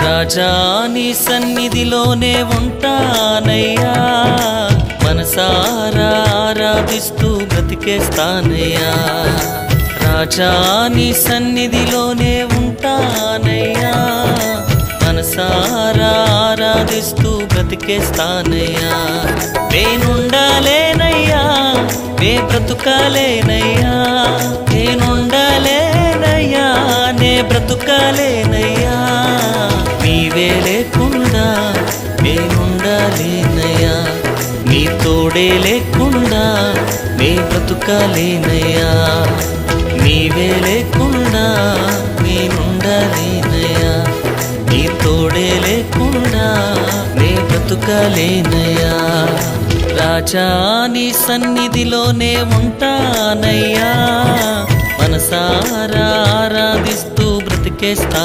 రాజా నీ సన్నిధిలోనే ఉంటానయ్యా, మనసారా ఆరాధిస్తూ బ్రతికేస్తానయ్యా. రాజా నీ సన్నిధిలోనే ఉంటానయ్యా, మనసారా ఆరాధిస్తూ బ్రతికేస్తానయ్యా. నేనుండాలేనయ్యా, నే బ్రతుకాలేనయ్యా, నేనుండాలేనయ్యా, నే బ్రతుకాలేనయ్యా. నీవే లేకుండా నేనుండాలేనయ్యా, నీ తోడే లేకుండా నే బ్రతుకాలేనయ్యా. నీవే లేకుండా నేనుండాలేనయ్యా, నీ తోడే లేకుండా నే బ్రతుకాలేనయ్యా. రాజా నీ సన్నిధిలోనే ఉంటానయ్యా, మనసారా ఆరాధిస్తూ బ్రతికేస్తా.